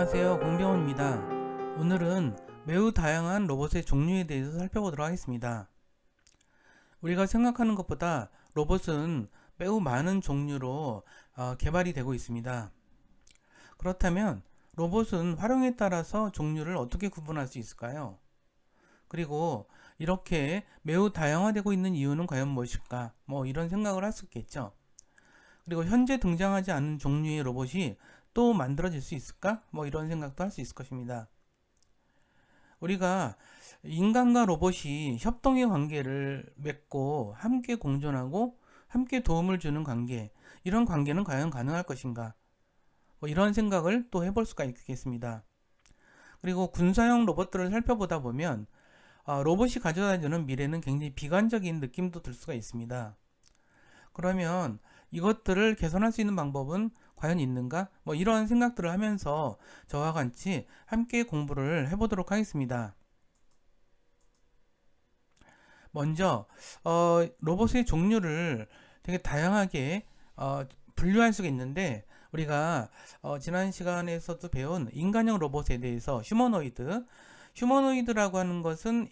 안녕하세요, 공병호입니다. 오늘은 매우 다양한 로봇의 종류에 대해서 살펴보도록 하겠습니다. 우리가 생각하는 것보다 로봇은 매우 많은 종류로 개발이 되고 있습니다. 그렇다면 로봇은 활용에 따라서 종류를 어떻게 구분할 수 있을까요? 그리고 이렇게 매우 다양화되고 있는 이유는 과연 무엇일까? 이런 생각을 할 수 있겠죠. 그리고 현재 등장하지 않은 종류의 로봇이 또 만들어질 수 있을까? 이런 생각도 할 수 있을 것입니다. 우리가 인간과 로봇이 협동의 관계를 맺고 함께 공존하고 함께 도움을 주는 관계, 이런 관계는 과연 가능할 것인가? 이런 생각을 또 해볼 수가 있겠습니다. 그리고 군사용 로봇들을 살펴보다 보면 로봇이 가져다주는 미래는 굉장히 비관적인 느낌도 들 수가 있습니다. 그러면 이것들을 개선할 수 있는 방법은 과연 있는가? 이런 생각들을 하면서 저와 같이 함께 공부를 해보도록 하겠습니다. 먼저 로봇의 종류를 되게 다양하게 분류할 수가 있는데, 우리가 지난 시간에서도 배운 인간형 로봇에 대해서 휴머노이드라고 하는 것은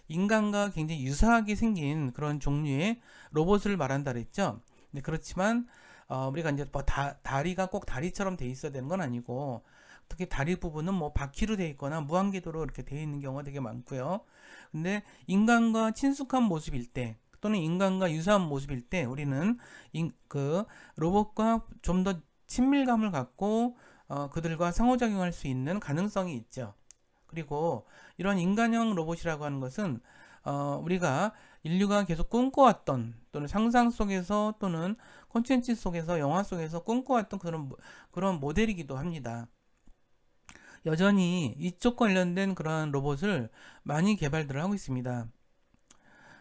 인간과 굉장히 유사하게 생긴 그런 종류의 로봇을 말한다 그랬죠. 네, 그렇지만 우리가 이제 다리가 꼭 다리처럼 돼 있어야 되는 건 아니고, 특히 다리 부분은 바퀴로 돼 있거나 무한궤도로 이렇게 돼 있는 경우가 되게 많고요. 근데 인간과 친숙한 모습일 때 또는 인간과 유사한 모습일 때 우리는 그 로봇과 좀 더 친밀감을 갖고 그들과 상호작용할 수 있는 가능성이 있죠. 그리고 이런 인간형 로봇이라고 하는 것은 우리가 인류가 계속 꿈꿔왔던, 또는 상상 속에서 또는 콘텐츠 속에서, 영화 속에서 꿈꿔왔던 그런 모델이기도 합니다. 여전히 이쪽 관련된 그런 로봇을 많이 개발들을 하고 있습니다.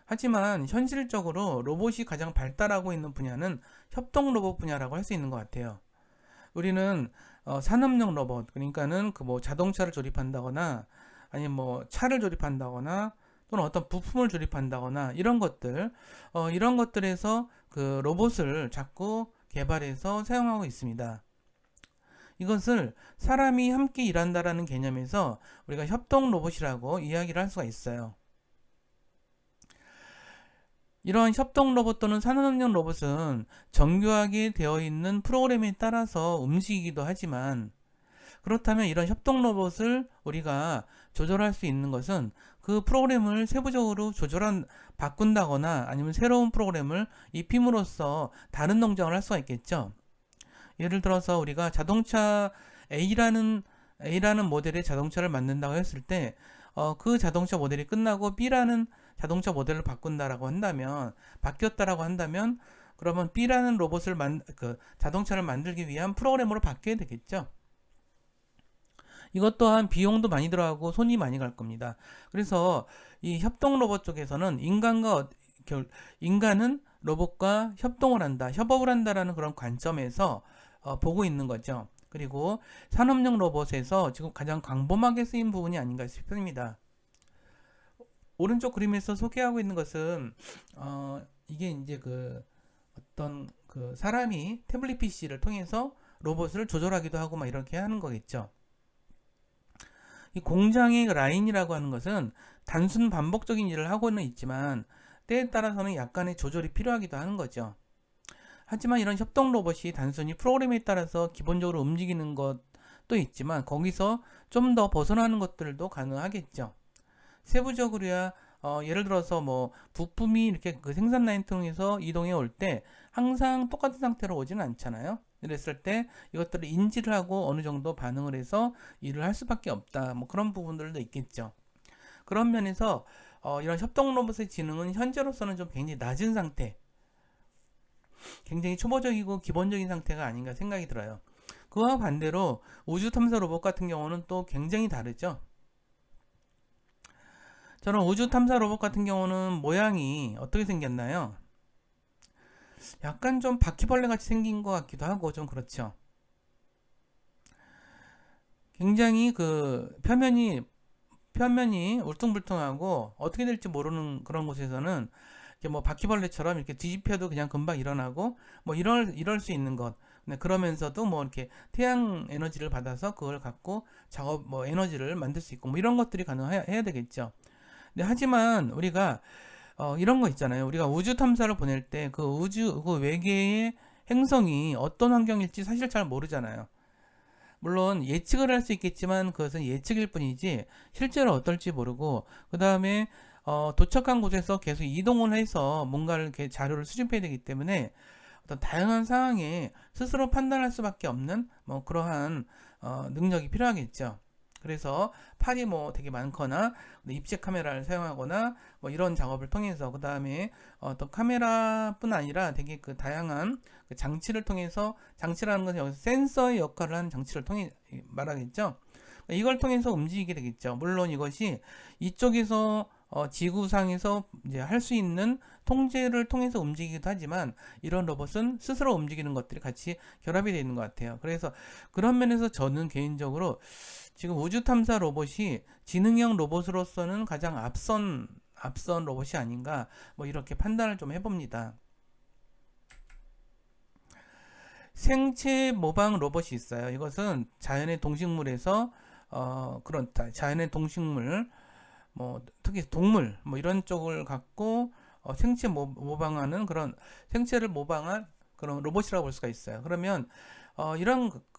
하지만 현실적으로 로봇이 가장 발달하고 있는 분야는 협동 로봇 분야라고 할 수 있는 것 같아요. 우리는 산업용 로봇, 그러니까는 자동차를 조립한다거나 아니면 차를 조립한다거나 또는 어떤 부품을 조립한다거나 이런 것들에서 그 로봇을 자꾸 개발해서 사용하고 있습니다. 이것을 사람이 함께 일한다라는 개념에서 우리가 협동 로봇이라고 이야기를 할 수가 있어요. 이러한 협동 로봇 또는 산업용 로봇은 정교하게 되어 있는 프로그램에 따라서 움직이기도 하지만, 그렇다면 이런 협동 로봇을 우리가 조절할 수 있는 것은 그 프로그램을 세부적으로 바꾼다거나 아니면 새로운 프로그램을 입힘으로써 다른 동작을 할 수가 있겠죠. 예를 들어서 우리가 자동차 A라는 모델의 자동차를 만든다고 했을 때 그 자동차 모델이 끝나고 B라는 자동차 모델을 바뀌었다라고 한다면 그러면 B라는 로봇을 자동차를 만들기 위한 프로그램으로 바뀌어야 되겠죠. 이것 또한 비용도 많이 들어가고 손이 많이 갈 겁니다. 그래서 이 협동 로봇 쪽에서는 인간은 로봇과 협동을 한다, 협업을 한다라는 그런 관점에서 보고 있는 거죠. 그리고 산업용 로봇에서 지금 가장 광범하게 쓰인 부분이 아닌가 싶습니다. 오른쪽 그림에서 소개하고 있는 것은 이게 이제 어떤 사람이 태블릿 PC를 통해서 로봇을 조절하기도 하고 이렇게 하는 거겠죠. 이 공장의 라인이라고 하는 것은 단순 반복적인 일을 하고는 있지만 때에 따라서는 약간의 조절이 필요하기도 하는 거죠. 하지만 이런 협동 로봇이 단순히 프로그램에 따라서 기본적으로 움직이는 것도 있지만 거기서 좀 더 벗어나는 것들도 가능하겠죠. 세부적으로야 예를 들어서 부품이 이렇게 생산 라인 통해서 이동해 올 때 항상 똑같은 상태로 오지는 않잖아요. 이랬을 때 이것들을 인지를 하고 어느 정도 반응을 해서 일을 할 수밖에 없다. 그런 부분들도 있겠죠. 그런 면에서 이런 협동 로봇의 지능은 현재로서는 좀 굉장히 낮은 상태, 굉장히 초보적이고 기본적인 상태가 아닌가 생각이 들어요. 그와 반대로 우주 탐사 로봇 같은 경우는 또 굉장히 다르죠. 저는 우주 탐사 로봇 같은 경우는 모양이 어떻게 생겼나요? 약간 좀 바퀴벌레 같이 생긴 것 같기도 하고 좀 그렇죠. 굉장히 표면이 울퉁불퉁하고 어떻게 될지 모르는 그런 곳에서는 바퀴벌레처럼 이렇게 뒤집혀도 그냥 금방 일어나고 이럴 수 있는 것, 네, 그러면서도 뭐 이렇게 태양 에너지를 받아서 그걸 갖고 작업 뭐 에너지를 만들 수 있고 뭐 이런 것들이 가능해야 되겠죠. 네, 하지만 우리가 이런 거 있잖아요. 우리가 우주 탐사를 보낼 때 그 우주 그 외계의 행성이 어떤 환경일지 사실 잘 모르잖아요. 물론 예측을 할 수 있겠지만 그것은 예측일 뿐이지 실제로 어떨지 모르고 그 다음에 도착한 곳에서 계속 이동을 해서 뭔가를 이렇게 자료를 수집해야 되기 때문에 어떤 다양한 상황에 스스로 판단할 수밖에 없는 뭐 그러한 능력이 필요하겠죠. 그래서 팔이 뭐 되게 많거나 입체 카메라를 사용하거나 뭐 이런 작업을 통해서 그 다음에 어떤 카메라뿐 아니라 되게 그 다양한 그 장치를 통해서 장치라는 것은 여기서 센서의 역할을 하는 장치를 통해 말하겠죠. 이걸 통해서 움직이게 되겠죠. 물론 이것이 이쪽에서 지구상에서 이제 할 수 있는 통제를 통해서 움직이기도 하지만 이런 로봇은 스스로 움직이는 것들이 같이 결합이 되어 있는 것 같아요. 그래서 그런 면에서 저는 개인적으로 지금 우주 탐사 로봇이 지능형 로봇으로서는 가장 앞선 로봇이 아닌가 뭐 이렇게 판단을 좀 해봅니다. 생체 모방 로봇이 있어요. 이것은 자연의 동식물에서 그런 자연의 동식물 뭐 특히 동물 뭐 이런 쪽을 갖고 생체 모방하는 그런 생체를 모방한 그런 로봇이라고 볼 수가 있어요. 그러면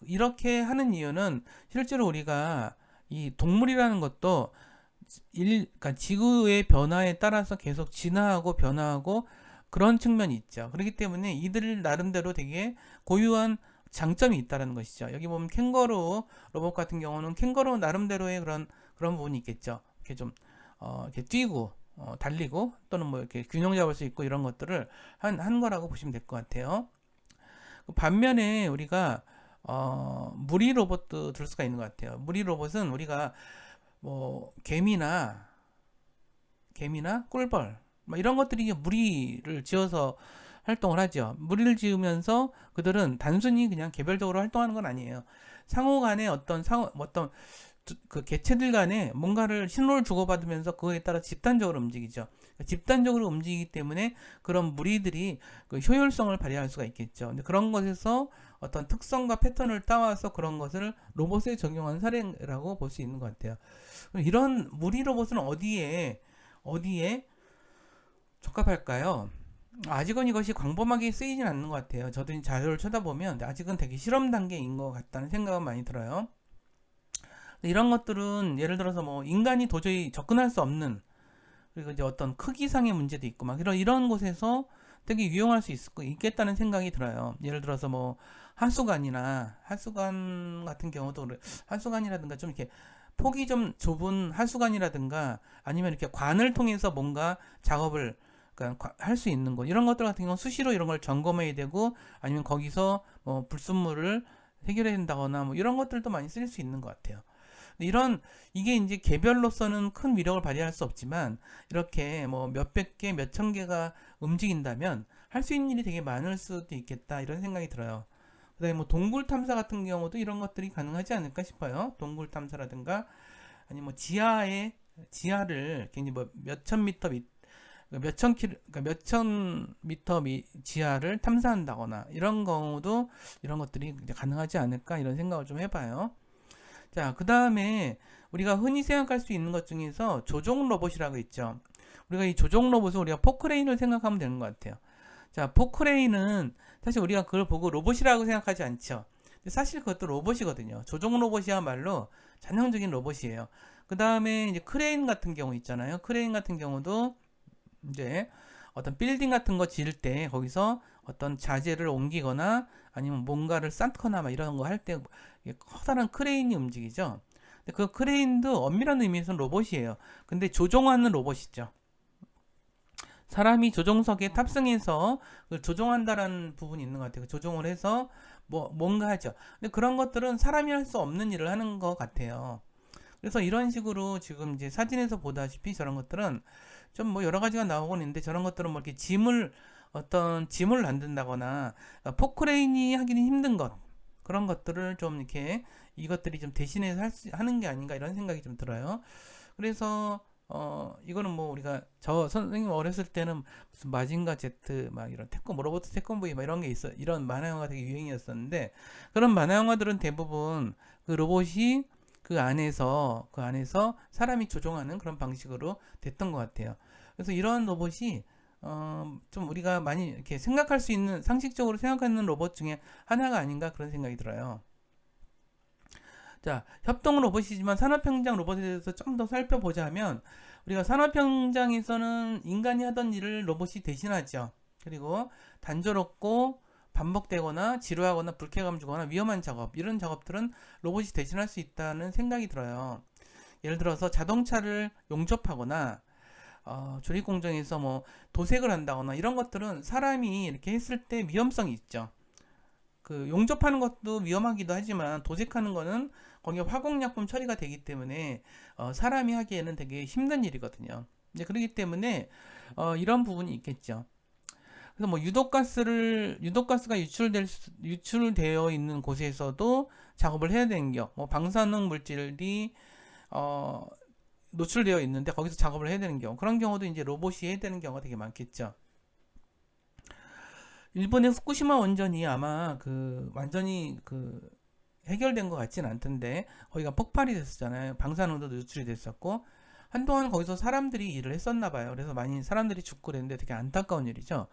이렇게 하는 이유는 실제로 우리가 이 동물이라는 것도 그러니까 지구의 변화에 따라서 계속 진화하고 변화하고 그런 측면이 있죠. 그렇기 때문에 이들 나름대로 되게 고유한 장점이 있다는 것이죠. 여기 보면 캥거루 로봇 같은 경우는 캥거루 나름대로의 그런 부분이 있겠죠. 이렇게 좀 이렇게 뛰고 달리고 또는 뭐 이렇게 균형 잡을 수 있고 이런 것들을 한 거라고 보시면 될 것 같아요. 반면에 우리가 무리 로봇도 들 수가 있는 것 같아요. 무리 로봇은 우리가 뭐 개미나 꿀벌 뭐 이런 것들이 무리를 지어서 활동을 하죠. 무리를 지으면서 그들은 단순히 그냥 개별적으로 활동하는 건 아니에요. 상호 간에 어떤 그 개체들 간에 뭔가를 신호를 주고받으면서 그거에 따라 집단적으로 움직이죠. 집단적으로 움직이기 때문에 그런 무리들이 그 효율성을 발휘할 수가 있겠죠. 근데 그런 것에서 어떤 특성과 패턴을 따와서 그런 것을 로봇에 적용한 사례라고 볼 수 있는 것 같아요. 이런 무리 로봇은 어디에 적합할까요? 아직은 이것이 광범하게 쓰이진 않는 것 같아요. 저도 자료를 쳐다보면 아직은 되게 실험 단계인 것 같다는 생각은 많이 들어요. 이런 것들은 예를 들어서 뭐 인간이 도저히 접근할 수 없는 그리고 이제 어떤 크기상의 문제도 있고 막 이런 곳에서 되게 유용할 수 있겠다는 생각이 들어요. 예를 들어서 뭐 하수관 같은 경우도 하수관이라든가 좀 이렇게 폭이 좀 좁은 하수관이라든가 아니면 이렇게 관을 통해서 뭔가 작업을 할 수 있는 것 이런 것들 같은 경우는 수시로 이런 걸 점검해야 되고 아니면 거기서 뭐 불순물을 해결해야 된다거나 뭐 이런 것들도 많이 쓸 수 있는 것 같아요. 이게 이제 개별로서는 큰 위력을 발휘할 수 없지만 이렇게 뭐 몇백 개, 몇천 개가 움직인다면 할 수 있는 일이 되게 많을 수도 있겠다 이런 생각이 들어요. 그다음에 뭐 동굴 탐사 같은 경우도 이런 것들이 가능하지 않을까 싶어요. 동굴 탐사라든가 아니 뭐 지하를 굉장히 뭐 몇천 미터 몇천 미터 지하를 탐사한다거나 이런 경우도 이런 것들이 이제 가능하지 않을까 이런 생각을 좀 해봐요. 자, 그 다음에 우리가 흔히 생각할 수 있는 것 중에서 조종 로봇이라고 있죠. 우리가 이 조종 로봇을 우리가 포크레인을 생각하면 되는 것 같아요. 자, 포크레인은 사실 우리가 그걸 보고 로봇이라고 생각하지 않죠. 근데 사실 그것도 로봇이거든요. 조종 로봇이야말로 전형적인 로봇이에요. 그 다음에 이제 크레인 같은 경우 있잖아요. 크레인 같은 경우도 이제 어떤 빌딩 같은 거 지을 때 거기서 어떤 자재를 옮기거나 아니면 뭔가를 쌓거나 막 이런 거 할 때 커다란 크레인이 움직이죠. 근데 그 크레인도 엄밀한 의미에서는 로봇이에요. 근데 조종하는 로봇이죠. 사람이 조종석에 탑승해서 그걸 조종한다라는 부분이 있는 것 같아요. 조종을 해서 뭔가 하죠. 근데 그런 것들은 사람이 할 수 없는 일을 하는 것 같아요. 그래서 이런 식으로 지금 이제 사진에서 보다시피 저런 것들은 좀 뭐 여러 가지가 나오곤 있는데 저런 것들은 뭐 이렇게 어떤 짐을 만든다거나 포크레인이 하기는 힘든 것 그런 것들을 좀 이렇게 이것들이 좀 대신해서 하는 게 아닌가 이런 생각이 좀 들어요. 그래서 이거는 뭐 우리가 저 선생님 어렸을 때는 무슨 마징가 제트 막 이런 로버트 태권브이 막 이런 게 있어. 이런 만화 영화 되게 유행이었었는데 그런 만화 영화들은 대부분 그 로봇이 그 안에서 사람이 조종하는 그런 방식으로 됐던 것 같아요. 그래서 이런 로봇이 좀 우리가 많이 이렇게 생각할 수 있는 상식적으로 생각하는 로봇 중에 하나가 아닌가 그런 생각이 들어요. 자, 협동 로봇이지만 산업 현장 로봇에 대해서 좀 더 살펴보자면 우리가 산업 현장에서는 인간이 하던 일을 로봇이 대신하죠. 그리고 단조롭고 반복되거나 지루하거나 불쾌감 주거나 위험한 작업 이런 작업들은 로봇이 대신할 수 있다는 생각이 들어요. 예를 들어서 자동차를 용접하거나 조립 공정에서 뭐 도색을 한다거나 이런 것들은 사람이 이렇게 했을 때 위험성이 있죠. 그 용접하는 것도 위험하기도 하지만 도색하는 거는 거기에 화공약품 처리가 되기 때문에 사람이 하기에는 되게 힘든 일이거든요. 이제 그렇기 때문에 이런 부분이 있겠죠. 그래서 뭐 유독가스가 유출되어 있는 곳에서도 작업을 해야 되는 경, 뭐 방사능 물질이 어, 노출되어 있는데 거기서 작업을 해야 되는 경우 그런 경우도 이제 로봇이 해야 되는 경우가 되게 많겠죠. 일본의 후쿠시마 원전이 아마 완전히 해결된 것 같진 않던데 거기가 폭발이 됐었잖아요. 방사능도 노출이 됐었고 한동안 거기서 사람들이 일을 했었나 봐요. 그래서 많이 사람들이 죽고 그랬는데 되게 안타까운 일이죠.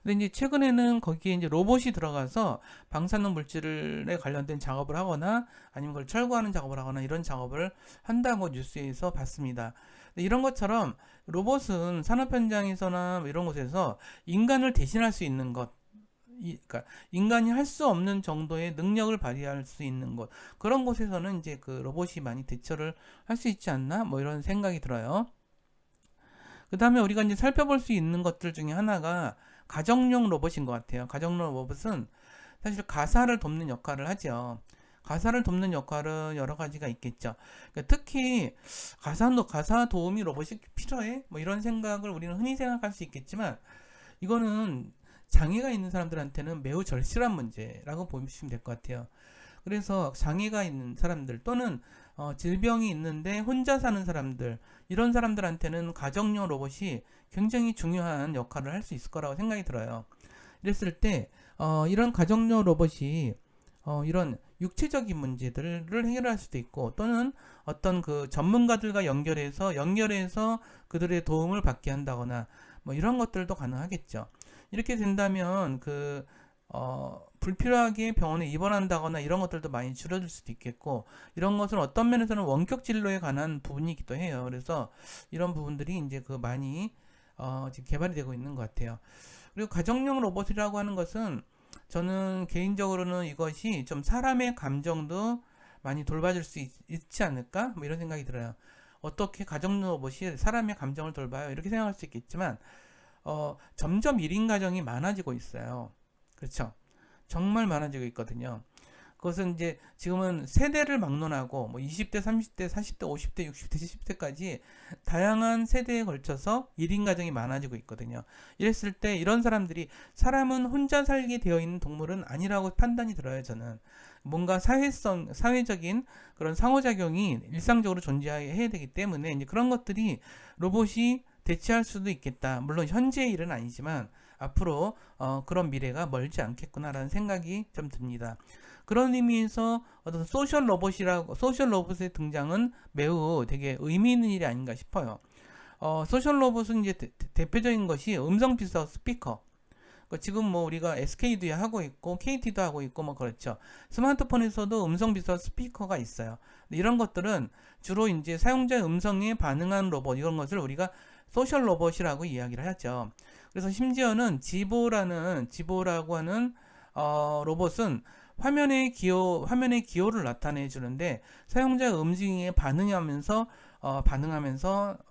근데 이제 최근에는 거기에 이제 로봇이 들어가서 방사능 물질에 관련된 작업을 하거나 아니면 그걸 철거하는 작업을 하거나 이런 작업을 한다고 뉴스에서 봤습니다. 이런 것처럼 로봇은 산업 현장에서나 뭐 이런 곳에서 인간을 대신할 수 있는 것 그러니까 인간이 할 수 없는 정도의 능력을 발휘할 수 있는 곳 그런 곳에서는 이제 그 로봇이 많이 대처를 할 수 있지 않나 뭐 이런 생각이 들어요. 그 다음에 우리가 이제 살펴볼 수 있는 것들 중에 하나가 가정용 로봇인 것 같아요. 가정용 로봇은 사실 가사를 돕는 역할을 하죠. 가사를 돕는 역할은 여러 가지가 있겠죠. 그러니까 특히 가사 도우미 로봇이 필요해? 뭐 이런 생각을 우리는 흔히 생각할 수 있겠지만 이거는 장애가 있는 사람들한테는 매우 절실한 문제라고 보시면 될 것 같아요. 그래서 장애가 있는 사람들 또는 질병이 있는데 혼자 사는 사람들 이런 사람들한테는 가정용 로봇이 굉장히 중요한 역할을 할 수 있을 거라고 생각이 들어요. 이랬을 때 이런 가정용 로봇이 이런 육체적인 문제들을 해결할 수도 있고 또는 어떤 그 전문가들과 연결해서 그들의 도움을 받게 한다거나 뭐 이런 것들도 가능하겠죠. 이렇게 된다면 불필요하게 병원에 입원한다거나 이런 것들도 많이 줄어들 수도 있겠고 이런 것은 어떤 면에서는 원격 진료에 관한 부분이기도 해요. 그래서 이런 부분들이 이제 많이 지금 개발이 되고 있는 것 같아요. 그리고 가정용 로봇이라고 하는 것은 저는 개인적으로는 이것이 좀 사람의 감정도 많이 돌봐줄 수 있지 않을까? 뭐 이런 생각이 들어요. 어떻게 가정용 로봇이 사람의 감정을 돌봐요? 이렇게 생각할 수 있겠지만 점점 1인 가정이 많아지고 있어요. 그렇죠? 정말 많아지고 있거든요. 그것은 이제 지금은 세대를 막론하고 뭐 20대, 30대, 40대, 50대, 60대, 70대까지 다양한 세대에 걸쳐서 1인 가정이 많아지고 있거든요. 이랬을 때 이런 사람은 혼자 살게 되어 있는 동물은 아니라고 판단이 들어요, 저는. 뭔가 사회적인 그런 상호작용이 일상적으로 존재해야 되기 때문에 이제 그런 것들이 로봇이 대체할 수도 있겠다. 물론 현재의 일은 아니지만 앞으로 그런 미래가 멀지 않겠구나라는 생각이 좀 듭니다. 그런 의미에서 어떤 소셜 로봇의 등장은 매우 되게 의미 있는 일이 아닌가 싶어요. 소셜 로봇은 이제 대표적인 것이 음성 비서 스피커. 지금 뭐 우리가 SK도 하고 있고 KT도 하고 있고 뭐 그렇죠. 스마트폰에서도 음성 비서 스피커가 있어요. 이런 것들은 주로 이제 사용자의 음성에 반응하는 로봇 이런 것을 우리가 소셜 로봇이라고 이야기를 하죠. 그래서 심지어는 지보라고 하는 로봇은 화면의 기호를 나타내 주는데 사용자의 움직임에 반응하면서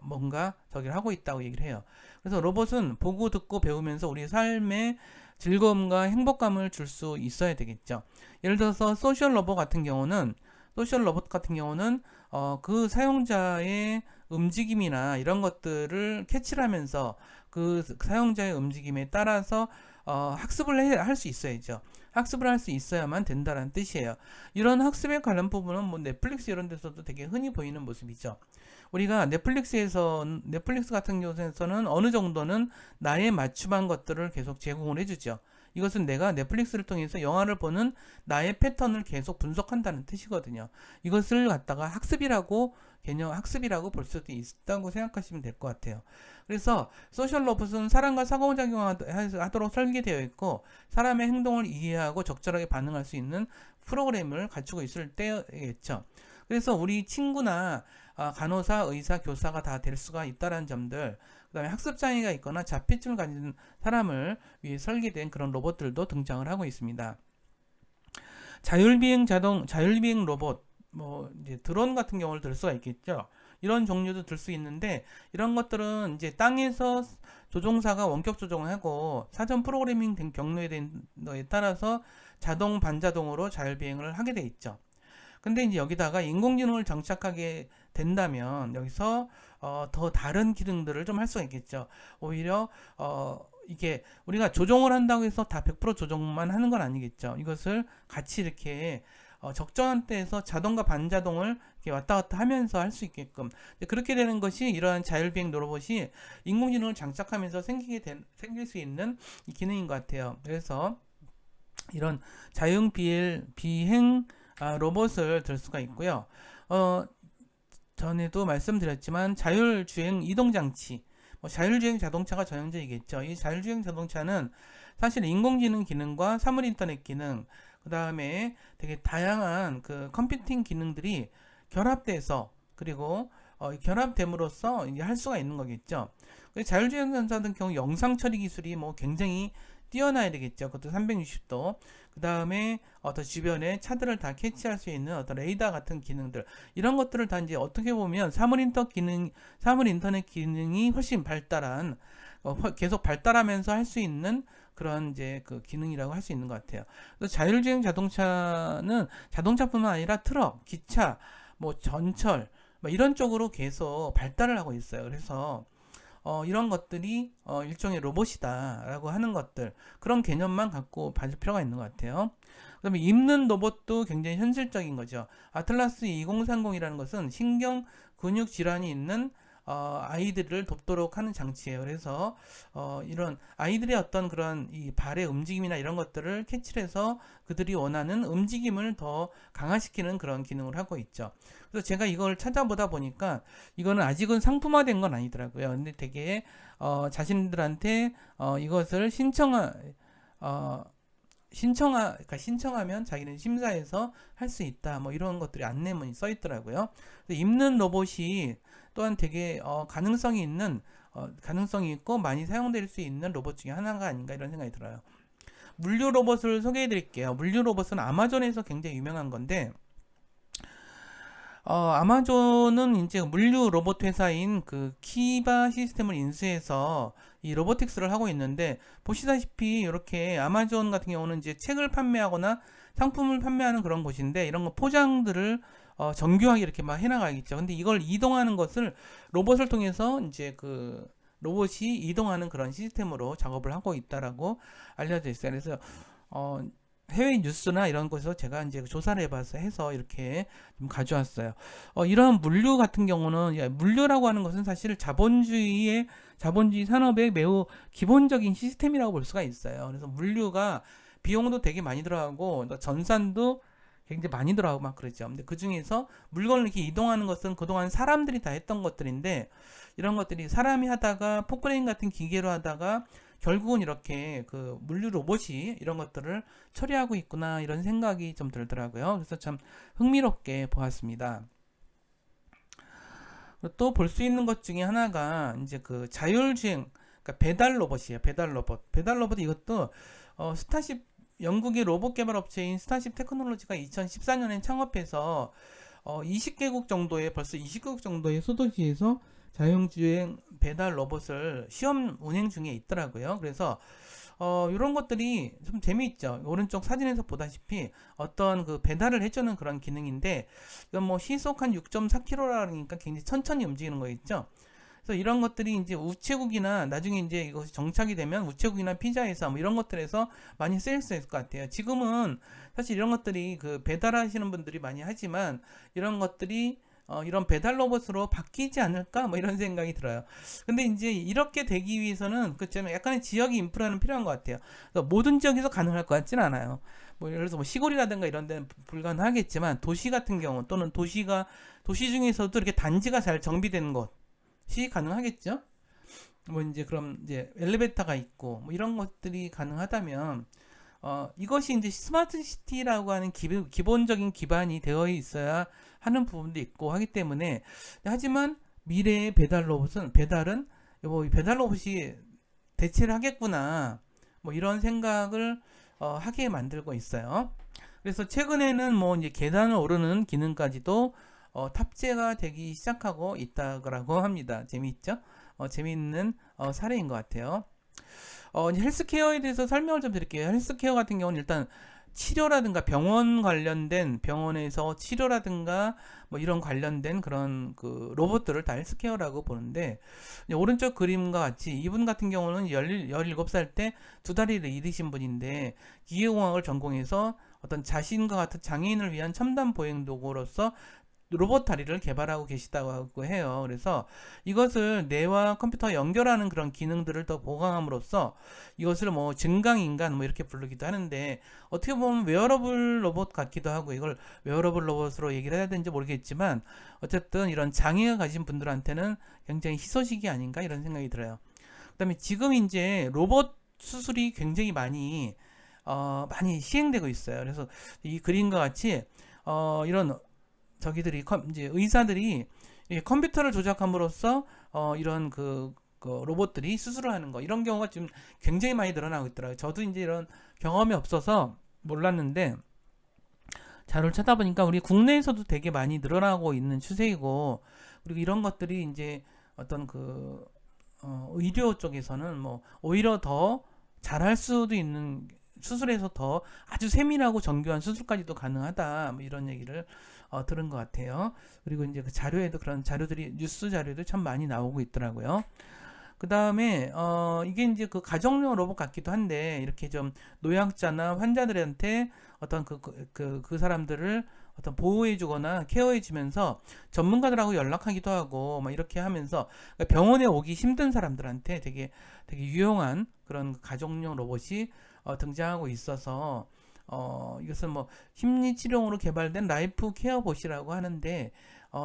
뭔가 저기를 하고 있다고 얘기를 해요. 그래서 로봇은 보고 듣고 배우면서 우리 삶에 즐거움과 행복감을 줄 수 있어야 되겠죠. 예를 들어서 소셜 로봇 같은 경우는 그 사용자의 움직임이나 이런 것들을 캐치를 하면서 그 사용자의 움직임에 따라서 학습을 할 수 있어야죠. 학습을 할 수 있어야만 된다는 뜻이에요. 이런 학습에 관련 부분은 뭐 넷플릭스 이런 데서도 되게 흔히 보이는 모습이죠. 우리가 넷플릭스 같은 경우에서는 어느 정도는 나에 맞춤한 것들을 계속 제공을 해주죠. 이것은 내가 넷플릭스를 통해서 영화를 보는 나의 패턴을 계속 분석한다는 뜻이거든요. 이것을 갖다가 학습이라고 볼 수도 있다고 생각하시면 될 것 같아요. 그래서 소셜 로봇은 사람과 상호작용하도록 설계되어 있고 사람의 행동을 이해하고 적절하게 반응할 수 있는 프로그램을 갖추고 있을 때겠죠. 그래서 우리 친구나 간호사, 의사, 교사가 다 될 수가 있다는 점들, 그 다음에 학습장애가 있거나 자폐증을 가진 사람을 위해 설계된 그런 로봇들도 등장을 하고 있습니다. 자율비행 로봇, 뭐 이제 드론 같은 경우를 들 수가 있겠죠. 이런 종류도 들 수 있는데 이런 것들은 이제 땅에서 조종사가 원격 조종을 하고 사전 프로그래밍 된 경로에 따라서 자동 반자동으로 자율비행을 하게 돼 있죠. 근데 이제 여기다가 인공지능을 장착하게 된다면 여기서 더 다른 기능들을 좀 할 수가 있겠죠. 오히려 이게 우리가 조종을 한다고 해서 다 100% 조종만 하는 건 아니겠죠. 이것을 같이 이렇게 적정한 때에서 자동과 반자동을 이렇게 왔다 갔다 하면서 할 수 있게끔 그렇게 되는 것이 이러한 자율비행 로봇이 인공지능을 장착하면서 생길 수 있는 기능인 것 같아요. 그래서 이런 비행 로봇을 들 수가 있고요. 전에도 말씀드렸지만 자율주행 이동장치, 자율주행 자동차가 전형적이겠죠. 이 자율주행 자동차는 사실 인공지능 기능과 사물인터넷 기능, 그 다음에 되게 다양한 그 컴퓨팅 기능들이 결합돼서 그리고 결합됨으로써 이제 할 수가 있는 거겠죠. 자율주행 자동차 같은 경우 영상 처리 기술이 뭐 굉장히 뛰어나야 되겠죠. 그것도 360도. 그 다음에 주변에 차들을 다 캐치할 수 있는 어떤 레이더 같은 기능들. 이런 것들을 다 이제 어떻게 보면 사물인터넷 기능이 훨씬 계속 발달하면서 할 수 있는 그런 이제 그 기능이라고 할 수 있는 것 같아요. 그래서 자율주행 자동차는 자동차뿐만 아니라 트럭, 기차, 뭐 전철, 뭐 이런 쪽으로 계속 발달을 하고 있어요. 그래서 이런 것들이 일종의 로봇이다라고 하는 것들, 그런 개념만 갖고 봐줄 필요가 있는 것 같아요. 그 다음에 입는 로봇도 굉장히 현실적인 거죠. 아틀라스 2030이라는 것은 신경 근육 질환이 있는 아이들을 돕도록 하는 장치예요. 그래서 이런 아이들의 어떤 그런 이 발의 움직임이나 이런 것들을 캐치를 해서 그들이 원하는 움직임을 더 강화시키는 그런 기능을 하고 있죠. 그래서 제가 이걸 찾아보다 보니까 이거는 아직은 상품화된 건 아니더라고요. 근데 되게 자신들한테 이것을 신청하면 자기는 심사해서 할 수 있다. 뭐 이런 것들이 안내문이 써 있더라고요. 입는 로봇이 또한 되게 가능성이 있고 많이 사용될 수 있는 로봇 중에 하나가 아닌가 이런 생각이 들어요. 물류 로봇을 소개해 드릴게요. 물류 로봇은 아마존에서 굉장히 유명한 건데 아마존은 이제 물류 로봇 회사인 그 키바 시스템을 인수해서 이 로보틱스를 하고 있는데 보시다시피 이렇게 아마존 같은 경우는 이제 책을 판매하거나 상품을 판매하는 그런 곳인데 이런 거 포장들을 정교하게 이렇게 막 해나가겠죠. 근데 이걸 이동하는 것을 로봇을 통해서 이제 그 로봇이 이동하는 그런 시스템으로 작업을 하고 있다라고 알려져 있어요. 그래서 해외 뉴스나 이런 곳에서 제가 이제 조사를 해서 이렇게 좀 가져왔어요. 이런 물류 같은 경우는 물류라고 하는 것은 사실 자본주의 산업의 매우 기본적인 시스템이라고 볼 수가 있어요. 그래서 물류가 비용도 되게 많이 들어가고 전산도 굉장히 많이 들어가고 막 그러죠. 근데 그 중에서 물건을 이렇게 이동하는 것은 그동안 사람들이 다 했던 것들인데 이런 것들이 사람이 하다가 포크레인 같은 기계로 하다가 결국은 이렇게 그 물류 로봇이 이런 것들을 처리하고 있구나 이런 생각이 좀 들더라고요. 그래서 참 흥미롭게 보았습니다. 또 볼 수 있는 것 중에 하나가 이제 그 자율주행, 그러니까 배달 로봇이에요. 배달 로봇 이것도 스타쉽 영국의 로봇 개발 업체인 스타쉽 테크놀로지가 2014년에 창업해서 20개국 정도의 소도시에서 자율주행 배달 로봇을 시험 운행 중에 있더라고요. 그래서 이런 것들이 좀 재미있죠. 오른쪽 사진에서 보다시피 어떤 그 배달을 해주는 그런 기능인데 이건 뭐 시속 한 6.4km라니까 굉장히 천천히 움직이는 거 있죠. 그래서 이런 것들이 이제 우체국이나 나중에 이제 이것이 정착이 되면 우체국이나 피자회사 뭐 이런 것들에서 많이 쓰일 수 있을 것 같아요. 지금은 사실 이런 것들이 그 배달하시는 분들이 많이 하지만 이런 것들이 이런 배달 로봇으로 바뀌지 않을까 뭐 이런 생각이 들어요. 근데 이제 이렇게 되기 위해서는 그렇잖아요. 약간의 지역의 인프라는 필요한 것 같아요. 그래서 모든 지역에서 가능할 것 같지는 않아요. 뭐 예를 들어서 뭐 시골이라든가 이런 데는 불가능하겠지만 도시 같은 경우 또는 도시 중에서도 이렇게 단지가 잘 정비되는 것이 가능하겠죠. 뭐 이제 그럼 이제 엘리베이터가 있고 뭐 이런 것들이 가능하다면 이것이 이제 스마트 시티라고 하는 기본적인 기반이 되어 있어야 하는 부분도 있고 하기 때문에 하지만 미래의 배달은 배달 로봇이 대체를 하겠구나 뭐 이런 생각을 하게 만들고 있어요. 그래서 최근에는 뭐 이제 계단을 오르는 기능까지도 탑재가 되기 시작하고 있다고 합니다. 재미있죠? 재미있는 사례인 것 같아요. 이제 헬스케어에 대해서 설명을 좀 드릴게요. 헬스케어 같은 경우는 일단 치료라든가 병원에서 치료라든가 뭐 이런 관련된 그런 그 로봇들을 다 헬스케어라고 보는데 오른쪽 그림과 같이 이분 같은 경우는 17살 때 두 다리를 잃으신 분인데 기계공학을 전공해서 어떤 자신과 같은 장애인을 위한 첨단 보행 도구로서 로봇 다리를 개발하고 계시다고 해요. 그래서 이것을 뇌와 컴퓨터와 연결하는 그런 기능들을 더 보강함으로써 이것을 뭐 증강인간 뭐 이렇게 부르기도 하는데 어떻게 보면 웨어러블 로봇 같기도 하고 이걸 웨어러블 로봇으로 얘기를 해야 되는지 모르겠지만 어쨌든 이런 장애가 가진 분들한테는 굉장히 희소식이 아닌가 이런 생각이 들어요. 그다음에 지금 이제 로봇 수술이 굉장히 많이 시행되고 있어요. 그래서 이 그림과 같이 이런 이제 의사들이 컴퓨터를 조작함으로써 이런 그 로봇들이 수술을 하는 거 이런 경우가 지금 굉장히 많이 늘어나고 있더라고요. 저도 이제 이런 경험이 없어서 몰랐는데 자료를 찾아보니까 우리 국내에서도 되게 많이 늘어나고 있는 추세이고 그리고 이런 것들이 이제 어떤 의료 쪽에서는 뭐 오히려 더 잘할 수도 있는 수술에서 더 아주 세밀하고 정교한 수술까지도 가능하다 뭐 이런 얘기를 들은 것 같아요. 그리고 이제 그 자료에도 그런 자료들이 뉴스 자료도 참 많이 나오고 있더라고요. 그 다음에 이게 이제 그 가정용 로봇 같기도 한데 이렇게 좀 노약자나 환자들한테 어떤 그 사람들을 어떤 보호해주거나 케어해주면서 전문가들하고 연락하기도 하고 막 이렇게 하면서 병원에 오기 힘든 사람들한테 되게 유용한 그런 가정용 로봇이 등장하고 있어서 이것은 뭐 심리 치료용으로 개발된 라이프 케어봇이라고 하는데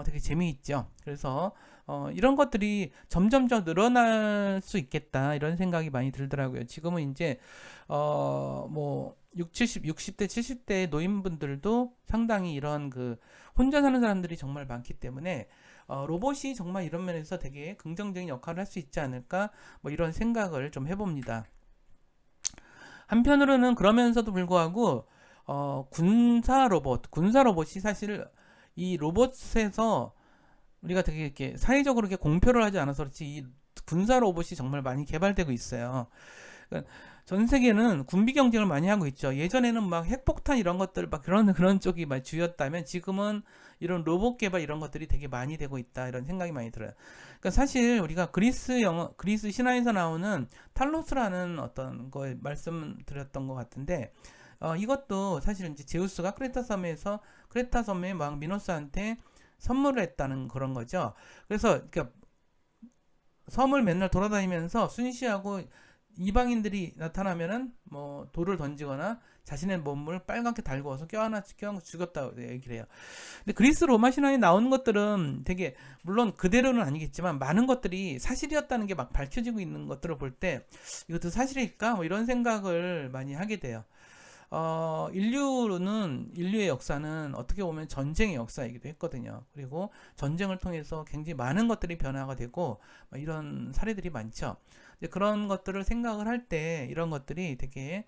되게 재미있죠. 그래서 이런 것들이 점점 더 늘어날 수 있겠다 이런 생각이 많이 들더라고요. 지금은 이제 뭐 60대 70대 노인분들도 상당히 이런 혼자 사는 사람들이 정말 많기 때문에 로봇이 정말 이런 면에서 되게 긍정적인 역할을 할 수 있지 않을까 뭐 이런 생각을 좀 해봅니다. 한편으로는 그러면서도 불구하고 군사 로봇이 사실 이 로봇에서 우리가 되게 이렇게 사회적으로 이렇게 공표를 하지 않아서 그렇지 이 군사 로봇이 정말 많이 개발되고 있어요. 그러니까 전 세계는 군비 경쟁을 많이 하고 있죠. 예전에는 막 핵폭탄 이런 것들 막 그런 쪽이 막 주였다면 지금은 이런 로봇 개발 이런 것들이 되게 많이 되고 있다 이런 생각이 많이 들어요. 그러니까 사실 우리가 그리스 신화에서 나오는 탈로스라는 어떤 거 말씀드렸던 것 같은데 이것도 사실 이제 제우스가 크레타 섬에 막 미노스한테 선물을 했다는 그런 거죠. 그래서 그러니까 섬을 맨날 돌아다니면서 순시하고 이방인들이 나타나면은 뭐 돌을 던지거나 자신의 몸을 빨갛게 달구어서 껴안아 죽였다고 얘기를 해요. 근데 그리스 로마 신화에 나오는 것들은 되게 물론 그대로는 아니겠지만 많은 것들이 사실이었다는 게 막 밝혀지고 있는 것들을 볼 때 이것도 사실일까? 뭐 이런 생각을 많이 하게 돼요. 인류의 역사는 어떻게 보면 전쟁의 역사이기도 했거든요. 그리고 전쟁을 통해서 굉장히 많은 것들이 변화가 되고 이런 사례들이 많죠. 그런 것들을 생각을 할 때 이런 것들이 되게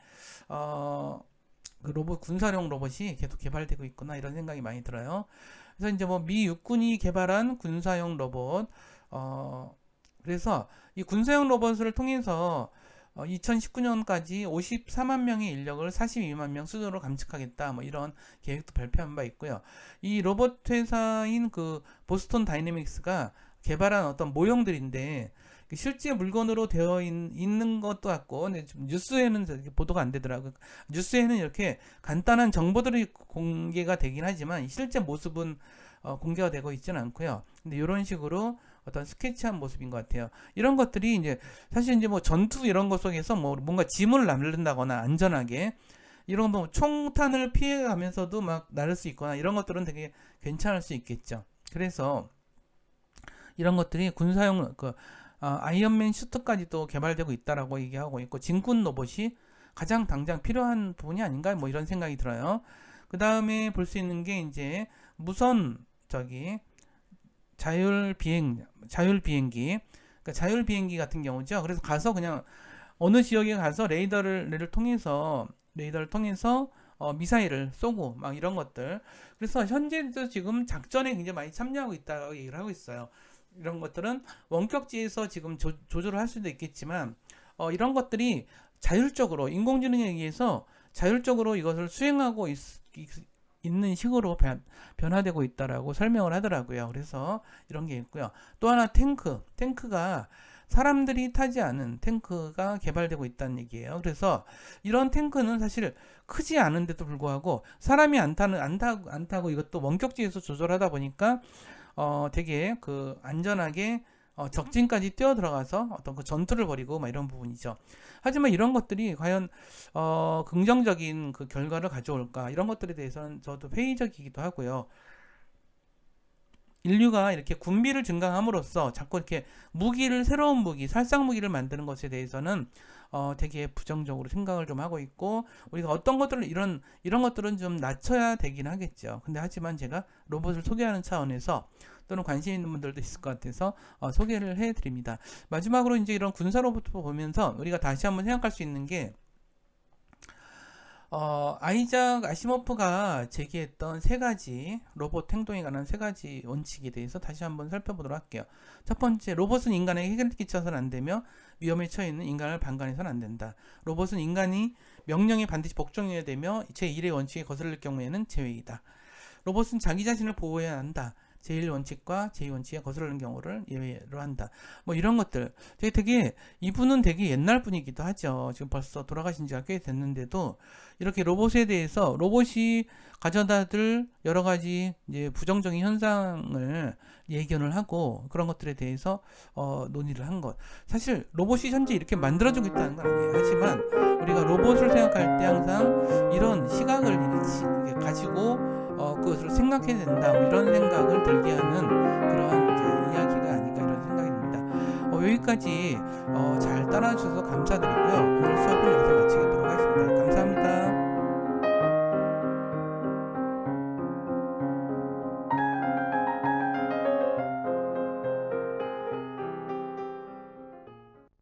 군사용 로봇이 계속 개발되고 있구나 이런 생각이 많이 들어요. 그래서 이제 뭐 미 육군이 개발한 군사용 로봇 그래서 이 군사용 로봇을 통해서 2019년까지 54만 명의 인력을 42만 명 수준으로 감축하겠다 뭐 이런 계획도 발표한 바 있고요. 이 로봇 회사인 보스턴 다이내믹스가 개발한 어떤 모형들인데 실제 물건으로 되어 있는 것도 같고, 근데 좀 뉴스에는 이렇게 보도가 안 되더라고요. 뉴스에는 이렇게 간단한 정보들이 공개가 되긴 하지만 실제 모습은 공개가 되고 있지는 않고요. 근데 이런 식으로 어떤 스케치한 모습인 것 같아요. 이런 것들이 이제 사실 이제 뭐 전투 이런 것 속에서 뭐 뭔가 짐을 나른다거나 안전하게 이런 뭐 총탄을 피해가면서도 막 나를 수 있거나 이런 것들은 되게 괜찮을 수 있겠죠. 그래서 이런 것들이 군사용 아이언맨 슈트까지 또 개발되고 있다라고 얘기하고 있고, 진군 로봇이 가장 당장 필요한 부분이 아닌가 뭐 이런 생각이 들어요. 그 다음에 볼 수 있는 게 이제 무선 자율 비행기, 그러니까 자율 비행기 같은 경우죠. 그래서 가서 그냥 어느 지역에 가서 레이더를 통해서 미사일을 쏘고 막 이런 것들. 그래서 현재도 지금 작전에 굉장히 많이 참여하고 있다고 얘기를 하고 있어요. 이런 것들은 원격지에서 지금 조절을 할 수도 있겠지만 이런 것들이 자율적으로 인공지능에 의해서 자율적으로 이것을 수행하고 있는 식으로 변화되고 있다라고 설명을 하더라고요. 그래서 이런 게 있고요. 또 하나 탱크가 사람들이 타지 않은 탱크가 개발되고 있다는 얘기예요. 그래서 이런 탱크는 사실 크지 않은데도 불구하고 사람이 안 타고 이것도 원격지에서 조절하다 보니까 되게 안전하게 적진까지 뛰어 들어가서 어떤 그 전투를 벌이고 막 이런 부분이죠. 하지만 이런 것들이 과연 긍정적인 그 결과를 가져올까, 이런 것들에 대해서는 저도 회의적이기도 하고요. 인류가 이렇게 군비를 증강함으로써 자꾸 이렇게 새로운 살상 무기를 만드는 것에 대해서는 되게 부정적으로 생각을 좀 하고 있고, 우리가 어떤 것들을 이런 것들은 좀 낮춰야 되긴 하겠죠. 근데 하지만 제가 로봇을 소개하는 차원에서 또는 관심 있는 분들도 있을 것 같아서 소개를 해드립니다. 마지막으로 이제 이런 군사 로봇 보면서 우리가 다시 한번 생각할 수 있는 게 아이작 아시모프가 제기했던 세 가지 로봇 행동에 관한 세 가지 원칙에 대해서 다시 한번 살펴보도록 할게요. 첫 번째, 로봇은 인간에게 해를 끼쳐서는 안 되며 위험에 처해 있는 인간을 방관해서는 안 된다. 로봇은 인간이 명령에 반드시 복종해야 되며 제1의 원칙에 거슬릴 경우에는 제외이다. 로봇은 자기 자신을 보호해야 한다. 제1원칙과 제2원칙에 거스르는 경우를 예외로 한다. 뭐 이런 것들. 이분은 되게 옛날 분이기도 하죠. 지금 벌써 돌아가신 지가 꽤 됐는데도 이렇게 로봇에 대해서 로봇이 가져다들 여러 가지 이제 부정적인 현상을 예견을 하고 그런 것들에 대해서 논의를 한 것. 사실 로봇이 현재 이렇게 만들어지고 있다는 건 아니에요. 하지만 우리가 로봇을 생각할 때 항상 이런 시각을 가지고 그것을 생각해야 된다, 뭐 이런 생각을 들게 하는 그러한 이제 이야기가 아닌가 이런 생각이 듭니다. 여기까지 잘 따라주셔서 감사드리고요. 오늘